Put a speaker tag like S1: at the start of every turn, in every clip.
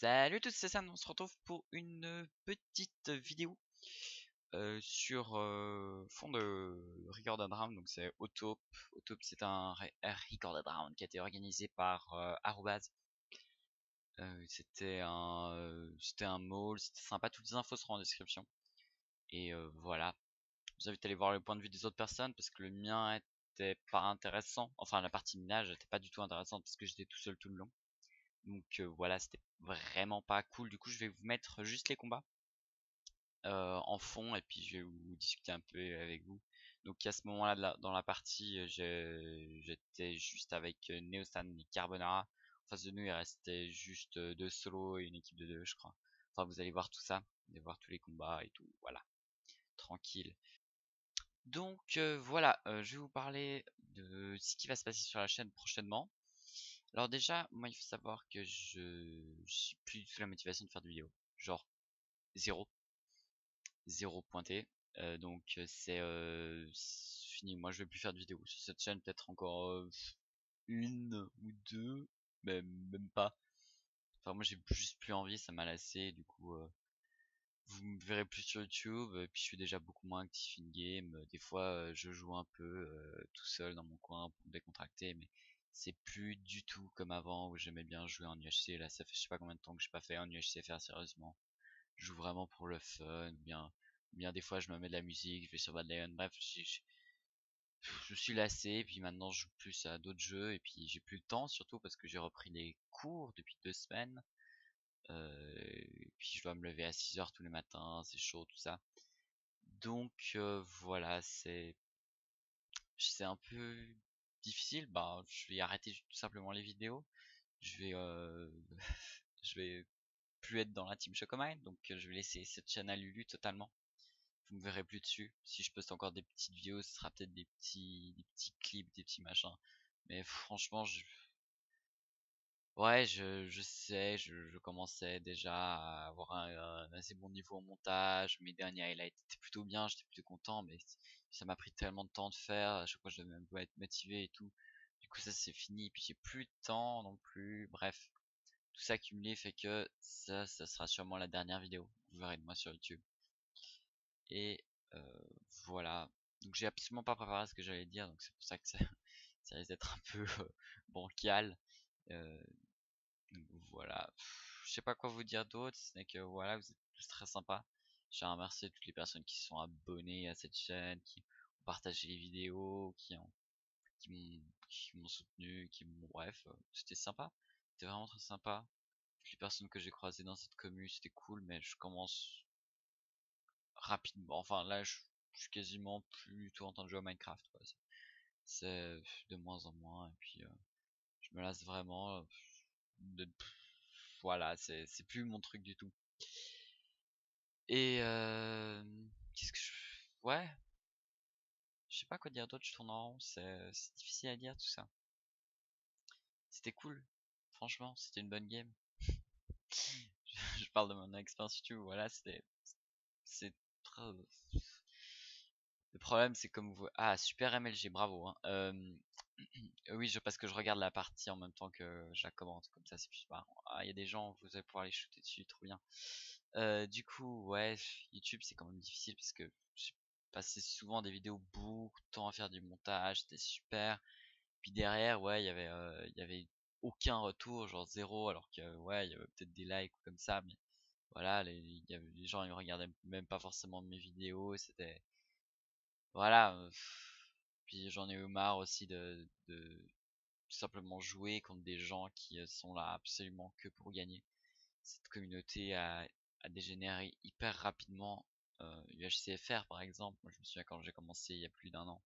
S1: Salut à tous, c'est Sam, on se retrouve pour une petite vidéo sur fond de Record Round, donc c'est Autop. Autop c'est un Record Round qui a été organisé par Arrobase. C'était un mall, c'était sympa, toutes les infos seront en description. Et voilà, je vous invite à aller voir le point de vue des autres personnes parce que le mien était pas intéressant, enfin la partie minage était pas du tout intéressante parce que j'étais tout seul tout le long. Donc voilà, c'était vraiment pas cool. Du coup, je vais vous mettre juste les combats en fond et puis je vais vous discuter un peu avec vous. Donc à ce moment-là dans la partie, j'étais juste avec Neostan et Carbonara. En face de nous, il restait juste deux solos et une équipe de deux, je crois. Enfin, vous allez voir tout ça, vous allez voir tous les combats et tout. Voilà, tranquille. Donc voilà, je vais vous parler de ce qui va se passer sur la chaîne prochainement. Alors déjà, moi il faut savoir que je j'ai plus du tout la motivation de faire des vidéos. Genre zéro, zéro pointé. Donc c'est fini. Moi je vais plus faire de vidéos sur cette chaîne, peut-être encore une ou deux, mais même pas. Enfin moi j'ai juste plus envie, ça m'a lassé. Du coup vous me verrez plus sur YouTube. Et puis je suis déjà beaucoup moins actif in game. Des fois je joue un peu tout seul dans mon coin pour me décontracter, mais c'est plus du tout comme avant où j'aimais bien jouer en UHC. Là ça fait je sais pas combien de temps que j'ai pas fait en UHCFR sérieusement. Je joue vraiment pour le fun, ou bien des fois je me mets de la musique, je vais sur Bad Lion, bref, je suis lassé, et puis maintenant je joue plus à d'autres jeux, et puis j'ai plus le temps, surtout parce que j'ai repris les cours depuis 2 semaines, et puis je dois me lever à 6 heures tous les matins, c'est chaud tout ça. Donc voilà, c'est un peu difficile, bah je vais arrêter tout simplement les vidéos, je vais je vais plus être dans la team Chocomine, donc je vais laisser cette chaîne à Lulu totalement. Vous me verrez plus dessus. Si je poste encore des petites vidéos, ce sera peut-être des petits clips, des petits machins. Mais franchement, ouais, je sais, je commençais déjà à avoir un assez bon niveau au montage. Mes derniers highlights étaient plutôt bien, j'étais plutôt content, mais ça m'a pris tellement de temps de faire. À chaque fois, je devais même pas être motivé et tout. Du coup, ça c'est fini. Puis j'ai plus de temps non plus. Bref, tout ça accumulé fait que ça sera sûrement la dernière vidéo. Vous verrez de moi sur YouTube. Et voilà. Donc j'ai absolument pas préparé ce que j'allais dire, donc c'est pour ça que ça risque d'être un peu bancal. Euh, donc voilà. Je sais pas quoi vous dire d'autre, ce n'est que voilà, vous êtes tous très sympas. Je tiens à remercier toutes les personnes qui se sont abonnées à cette chaîne, qui ont partagé les vidéos, qui m'ont soutenu, bref, c'était sympa. C'était vraiment très sympa. Toutes les personnes que j'ai croisées dans cette commu, c'était cool, mais je commence rapidement. Enfin, là, je suis quasiment plus du tout en train de jouer à Minecraft, quoi. C'est de moins en moins, et puis je me lasse vraiment. Voilà, c'est plus mon truc du tout. Et qu'est-ce que je. Ouais, je sais pas quoi dire d'autre, je tourne en rond, c'est difficile à dire tout ça. C'était cool, franchement, c'était une bonne game. Je parle de mon expérience YouTube, voilà, c'est très. Le problème, c'est comme vous. Ah, super MLG, bravo. Hein. Oui, parce que je regarde la partie en même temps que je la commente, comme ça c'est plus marrant. Ah, il y a des gens, vous allez pouvoir les shooter dessus, trop bien. Du coup, ouais, YouTube c'est quand même difficile parce que j'ai passé souvent des vidéos beaucoup de temps à faire du montage, c'était super. Puis derrière, ouais, il y avait aucun retour, genre zéro, alors que ouais, il y avait peut-être des likes ou comme ça, mais voilà, les gens ils regardaient même pas forcément mes vidéos, c'était voilà. Puis j'en ai eu marre aussi de tout simplement jouer contre des gens qui sont là absolument que pour gagner. Cette communauté a dégénéré hyper rapidement. UHCFR par exemple, moi je me souviens quand j'ai commencé il y a plus d'un an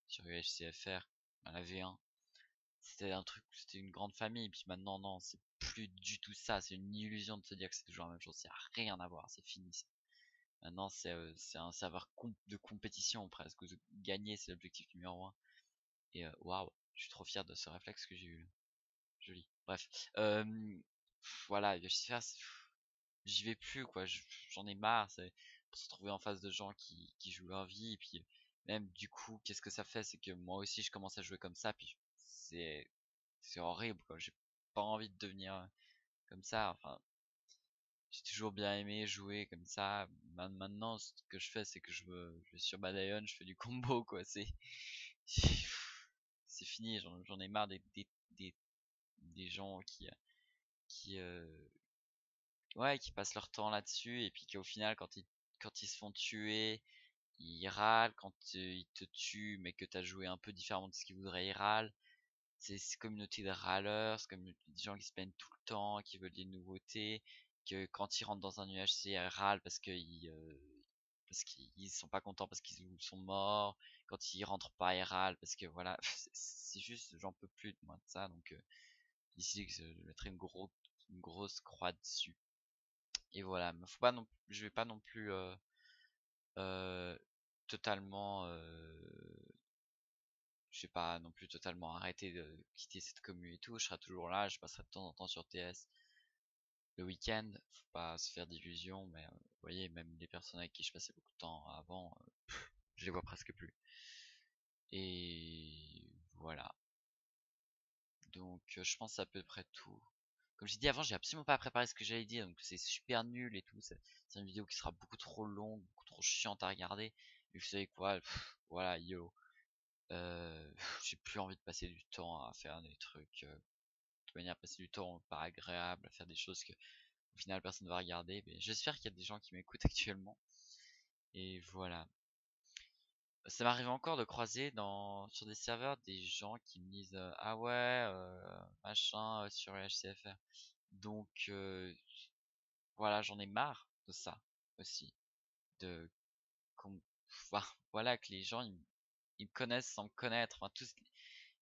S1: sur UHCFR, à la V1, c'était un truc, c'était une grande famille, et puis maintenant non, c'est plus du tout ça, c'est une illusion de se dire que c'est toujours la même chose, ça a rien à voir, c'est fini ça. Maintenant c'est un serveur de compétition presque, où gagner c'est l'objectif numéro un. Et waouh, je suis trop fier de ce réflexe que j'ai eu. Joli. Bref. Voilà, Yoshifar, j'y vais plus quoi. J'en ai marre. C'est pour se retrouver en face de gens qui jouent leur vie. Et puis même du coup, qu'est-ce que ça fait? C'est que moi aussi je commence à jouer comme ça. Puis c'est horrible quoi. J'ai pas envie de devenir comme ça. Enfin, j'ai toujours bien aimé jouer comme ça. Maintenant, ce que je fais, c'est que je vais sur Badayon, je fais du combo, quoi. C'est fini, j'en ai marre des, des gens qui, ouais, qui passent leur temps là-dessus et puis qu'au final, quand ils se font tuer, ils râlent. Quand ils te tuent, mais que t'as joué un peu différemment de ce qu'ils voudraient, ils râlent. C'est une communauté de râleurs, c'est comme des gens qui se plaignent tout le temps, qui veulent des nouveautés, que quand ils rentrent dans un UHC, ils râlent parce qu'ils sont pas contents parce qu'ils sont morts. Quand ils rentrent pas, ils râlent parce que voilà, c'est juste, j'en peux plus de moi de ça. Donc ici, je mettrai une grosse croix dessus. Et voilà, mais faut pas non, je vais pas non plus euh, totalement, je vais pas non plus totalement arrêter de quitter cette commune et tout. Je serai toujours là, je passerai de temps en temps sur TS le week-end. Faut pas se faire d'illusions, mais vous voyez, même les personnes avec qui je passais beaucoup de temps avant, je les vois presque plus. Et voilà. Donc je pense c'est à peu près tout. Comme j'ai dit avant, j'ai absolument pas préparé ce que j'allais dire, donc c'est super nul et tout. C'est une vidéo qui sera beaucoup trop longue, beaucoup trop chiante à regarder. Et vous savez quoi, voilà, yo. J'ai plus envie de passer du temps à faire des trucs, de manière à passer du temps pas agréable, à faire des choses que au final personne ne va regarder. Mais j'espère qu'il y a des gens qui m'écoutent actuellement. Et voilà. Ça m'arrive encore de croiser sur des serveurs des gens qui me disent ah ouais, machin sur HCFR. Donc voilà, j'en ai marre de ça aussi. De qu'on- enfin, voilà, que les gens ils me connaissent sans me connaître. Enfin,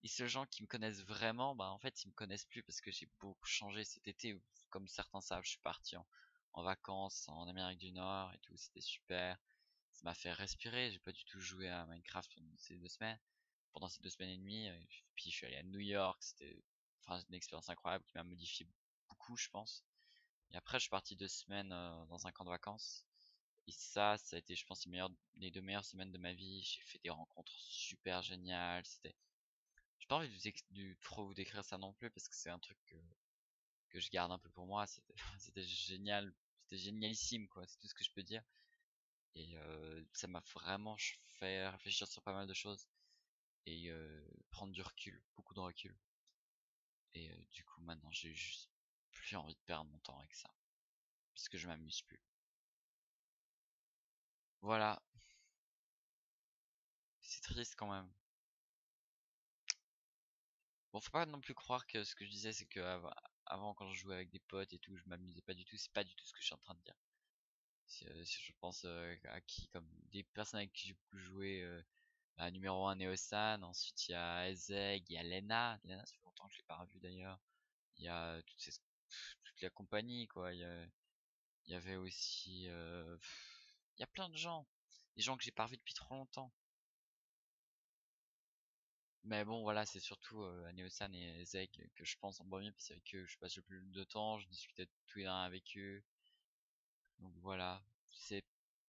S1: et ceux gens qui me connaissent vraiment, bah en fait ils me connaissent plus parce que j'ai beaucoup changé cet été. Comme certains savent, je suis parti en vacances en Amérique du Nord et tout, c'était super. Ça m'a fait respirer. J'ai pas du tout joué à Minecraft pendant ces 2 semaines et demie. Puis je suis allé à New York. C'était enfin une expérience incroyable qui m'a modifié beaucoup, je pense. Et après, je suis parti 2 semaines dans un camp de vacances. Et ça a été, je pense, les 2 meilleures semaines de ma vie. J'ai fait des rencontres super géniales. J'ai pas envie trop vous décrire ça non plus parce que c'est un truc que je garde un peu pour moi. C'était génial, c'était génialissime, quoi. C'est tout ce que je peux dire. Et ça m'a vraiment fait réfléchir sur pas mal de choses et prendre du recul, beaucoup de recul. Et du coup, maintenant, j'ai juste plus envie de perdre mon temps avec ça parce que je m'amuse plus. Voilà, c'est triste quand même. Bon, faut pas non plus croire que ce que je disais, c'est que avant, quand je jouais avec des potes et tout, je m'amusais pas du tout. C'est pas du tout ce que je suis en train de dire. Si je pense à qui, comme des personnes avec qui j'ai beaucoup joué, numéro 1 Neosan, ensuite il y a Ezeg, il y a Lena. Lena, ça fait longtemps que je l'ai pas revu d'ailleurs. Il y a toute la compagnie, quoi. Il y avait aussi, il y a plein de gens. Des gens que j'ai pas revus depuis trop longtemps. Mais bon, voilà, c'est surtout Aneosan et Ezek que je pense en premier, parce qu'avec eux, je passe le plus de temps, je discutais de tout et rien avec eux. Donc voilà, c'est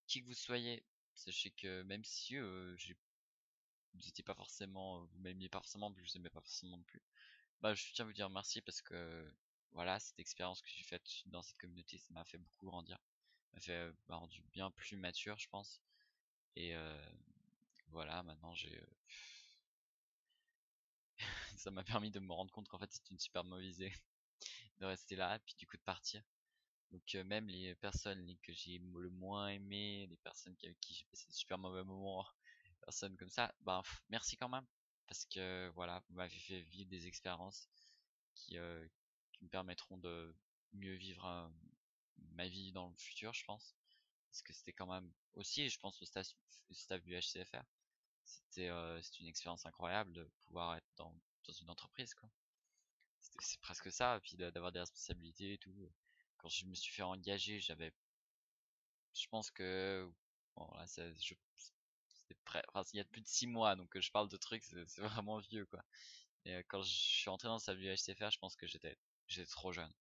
S1: qui que vous soyez, sachez que même si vous étiez pas forcément, vous m'aimiez pas forcément, puis je vous aimais pas forcément non plus, bah je tiens à vous dire merci parce que voilà, cette expérience que j'ai faite dans cette communauté, ça m'a fait beaucoup grandir, ça m'a fait rendu bien plus mature, je pense. Et voilà, maintenant ça m'a permis de me rendre compte qu'en fait c'était une super mauvaise idée de rester là, et puis du coup de partir. Donc même les personnes que j'ai le moins aimé, les personnes avec qui j'ai passé de super mauvais moments, personnes comme ça, bah merci quand même. Parce que voilà, vous m'avez fait vivre des expériences qui, euh, qui me permettront de mieux vivre ma vie dans le futur, je pense. Parce que c'était quand même aussi, je pense, au staff du HCFR. C'était une expérience incroyable de pouvoir être dans une entreprise, quoi. C'est presque ça, et puis d'avoir des responsabilités et tout. Quand je me suis fait engager, je pense que, bon là, enfin, il y a plus de 6 mois, donc je parle de trucs, c'est vraiment vieux, quoi. Et quand je suis entré dans le HCFR, je pense que j'étais trop jeune,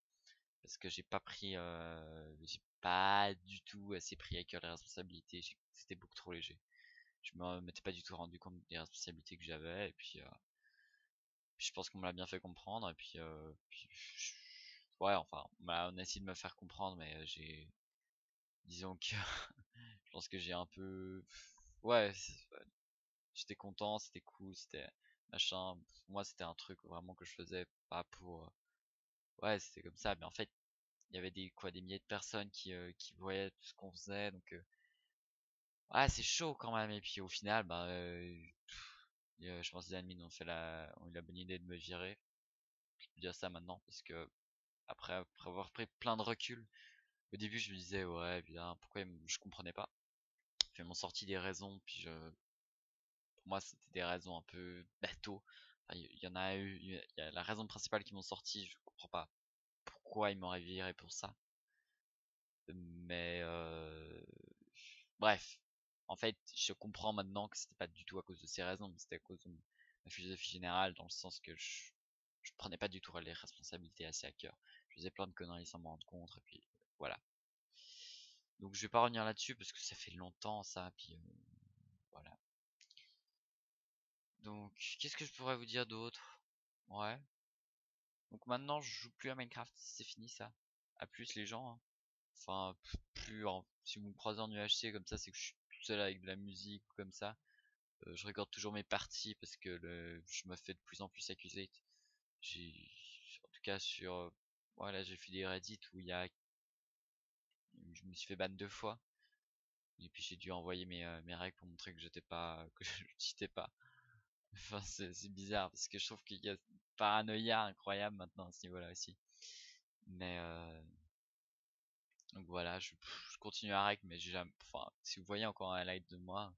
S1: parce que j'ai pas du tout assez pris à cœur les responsabilités. C'était beaucoup trop léger. Je me m'étais pas du tout rendu compte des responsabilités que j'avais, et puis je pense qu'on me l'a bien fait comprendre, et puis ouais, enfin, on a essayé de me faire comprendre, mais disons que je pense que j'ai un peu, ouais, j'étais content, c'était cool, c'était machin. Pour moi, c'était un truc vraiment que je faisais pas pour, ouais, c'était comme ça. Mais en fait, il y avait des milliers de personnes qui voyaient tout ce qu'on faisait, donc ouais, c'est chaud quand même. Et puis au final, bah, je pense que les admins ont eu la bonne idée de me virer. Je peux dire ça maintenant parce que après avoir pris plein de recul, au début je me disais ouais, bien, pourquoi je comprenais pas. Puis ils m'ont sorti des raisons, puis pour moi c'était des raisons un peu bateau. Enfin, il y en a eu, il y a la raison principale qu'ils m'ont sorti, je comprends pas pourquoi ils m'auraient viré pour ça. Mais bref, en fait, je comprends maintenant que c'était pas du tout à cause de ces raisons, mais c'était à cause de ma philosophie générale, dans le sens que je prenais pas du tout les responsabilités assez à cœur. Je faisais plein de conneries sans m'en rendre compte, et puis voilà. Donc je vais pas revenir là-dessus parce que ça fait longtemps ça, puis voilà. Donc qu'est-ce que je pourrais vous dire d'autre? Ouais. Donc maintenant je joue plus à Minecraft, c'est fini ça. À plus les gens, hein. Enfin, si vous me croisez en UHC comme ça, c'est que je suis tout seul avec de la musique ou comme ça. Je regarde toujours mes parties parce que je me fais de plus en plus accuser. J'ai, en tout cas sur, voilà, j'ai fait des Reddit où je me suis fait ban 2 fois. Et puis j'ai dû envoyer mes règles pour montrer que j'étais pas, que je cheatais pas. Enfin, c'est bizarre parce que je trouve qu'il y a une paranoïa incroyable maintenant à ce niveau-là aussi. Mais donc voilà, je continue à règle, mais j'ai jamais, enfin, si vous voyez encore un highlight de moi,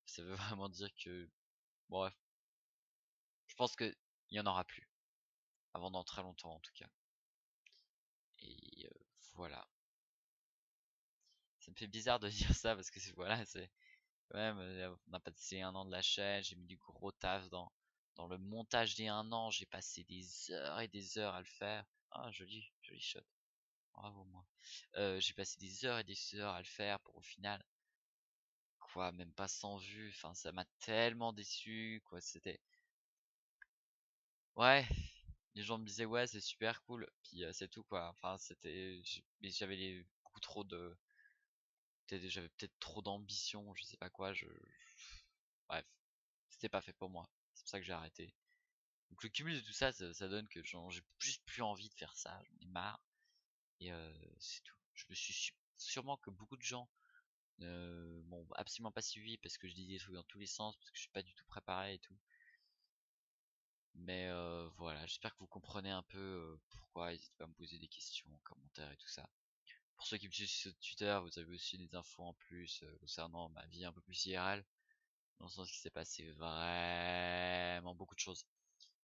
S1: ça veut vraiment dire que, bref, je pense que il y en aura plus avant dans très longtemps en tout cas. Et voilà. Ça me fait bizarre de dire ça parce que voilà, c'est quand même, on a passé 1 an de la chaîne, j'ai mis du gros taf dans le montage des 1 an, j'ai passé des heures et des heures à le faire. Ah, joli, joli shot. Bravo moi. J'ai passé des heures et des heures à le faire pour au final, quoi, même pas 100 vues. Enfin, ça m'a tellement déçu, quoi. C'était, ouais, les gens me disaient ouais, c'est super cool, puis c'est tout quoi. Enfin, mais j'avais beaucoup trop de, j'avais peut-être trop d'ambition, je sais pas quoi. Bref, c'était pas fait pour moi. C'est pour ça que j'ai arrêté. Donc le cumul de tout ça, ça donne que j'ai juste plus envie de faire ça. J'en ai marre et c'est tout. Je me suis sûrement que beaucoup de gens m'ont absolument pas suivi parce que je dis des trucs dans tous les sens, parce que je suis pas du tout préparé et tout. Mais voilà, j'espère que vous comprenez un peu pourquoi. N'hésitez pas à me poser des questions, commentaires et tout ça. Pour ceux qui me suivent sur Twitter, vous avez aussi des infos en plus concernant ma vie un peu plus IRL, dans le sens qu'il s'est passé vraiment beaucoup de choses.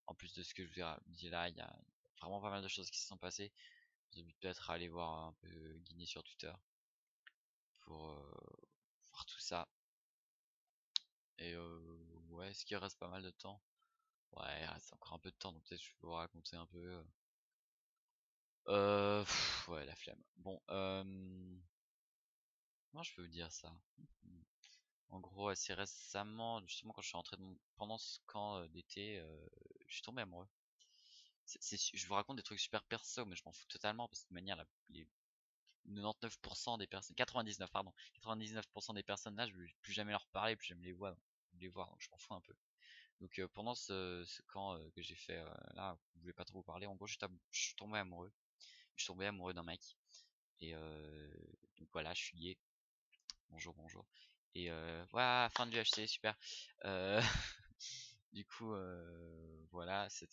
S1: En plus de ce que je vous ai dit là, il y a vraiment pas mal de choses qui se sont passées. Je vous invite peut-être à aller voir un peu Guigné sur Twitter pour voir tout ça. Et ouais, est-ce qu'il reste pas mal de temps? Ouais, il reste encore un peu de temps, donc peut-être je vais vous raconter un peu. Ouais, la flemme. Bon, comment je peux vous dire ça? En gros, assez récemment, justement, quand je suis rentré pendant ce camp d'été, je suis tombé amoureux. Je vous raconte des trucs super perso, mais je m'en fous totalement parce que de manière, les 99% des personnes, 99, pardon, 99% des personnes là, je vais plus jamais leur parler, plus jamais les voir, donc je m'en fous un peu. Donc pendant ce camp que j'ai fait là, où je vais pas trop vous parler, en gros, je suis tombé amoureux. Je suis tombé amoureux d'un mec. Et donc voilà, je suis lié. Bonjour, bonjour. Et voilà, fin de l'UHC, super. Euh, du coup, voilà, ça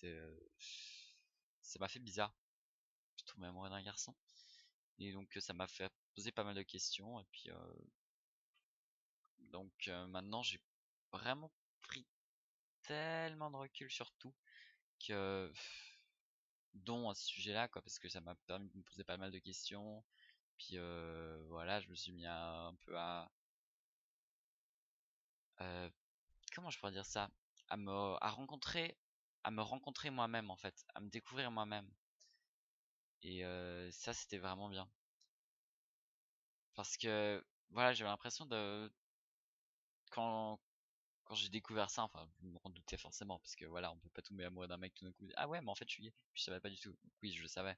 S1: m'a fait bizarre. Je suis tombé amoureux d'un garçon. Et donc ça m'a fait poser pas mal de questions. Et puis donc maintenant j'ai vraiment pris tellement de recul sur tout que dont à ce sujet-là, quoi, parce que ça m'a permis de me poser pas mal de questions. Puis voilà, je me suis mis un peu euh, comment je pourrais dire ça? À me rencontrer moi-même en fait, à me découvrir moi-même. Et ça, c'était vraiment bien. Parce que voilà, j'avais l'impression de quand quand j'ai découvert ça, enfin, je me doutais forcément, parce que voilà, on peut pas tomber amoureux d'un mec tout d'un coup. Ah ouais, mais en fait, je suis gay. Je savais pas du tout. Donc oui, je le savais.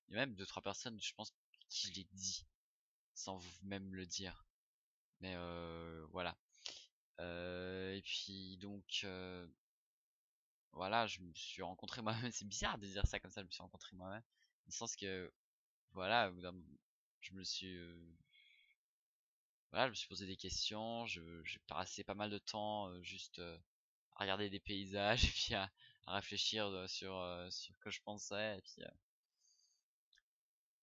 S1: Il y a même deux trois personnes, je pense, qui je l'ai dit sans même le dire. Mais voilà. Et puis donc voilà, je me suis rencontré moi-même. C'est bizarre de dire ça comme ça, je me suis rencontré moi-même. Dans le sens que voilà, je me suis voilà, je me suis posé des questions, j'ai passé pas mal de temps juste à regarder des paysages et puis à réfléchir sur ce que je pensais et puis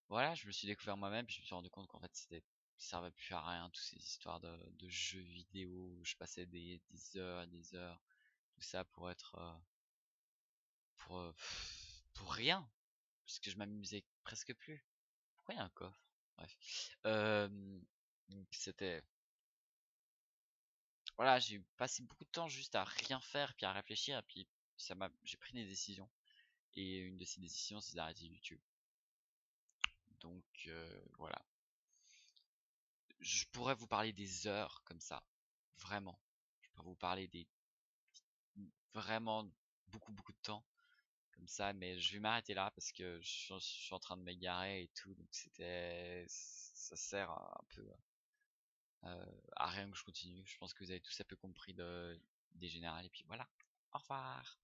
S1: voilà, je me suis découvert moi-même puis je me suis rendu compte qu'en fait ça servait plus à rien toutes ces histoires de jeux vidéo où je passais des heures et des heures, tout ça pour être pour euh, pour rien parce que je m'amusais presque plus. Pourquoi il y a un coffre? Bref. Euh, donc c'était voilà, j'ai passé beaucoup de temps juste à rien faire puis à réfléchir et puis j'ai pris des décisions et une de ces décisions c'est d'arrêter YouTube. Donc voilà. Je pourrais vous parler des heures comme ça, vraiment. Je pourrais vous parler des vraiment beaucoup de temps comme ça, mais je vais m'arrêter là parce que je suis en train de m'égarer et tout, donc ça sert un peu à rien que je continue. Je pense que vous avez tous un peu compris des générales et puis voilà. Au revoir.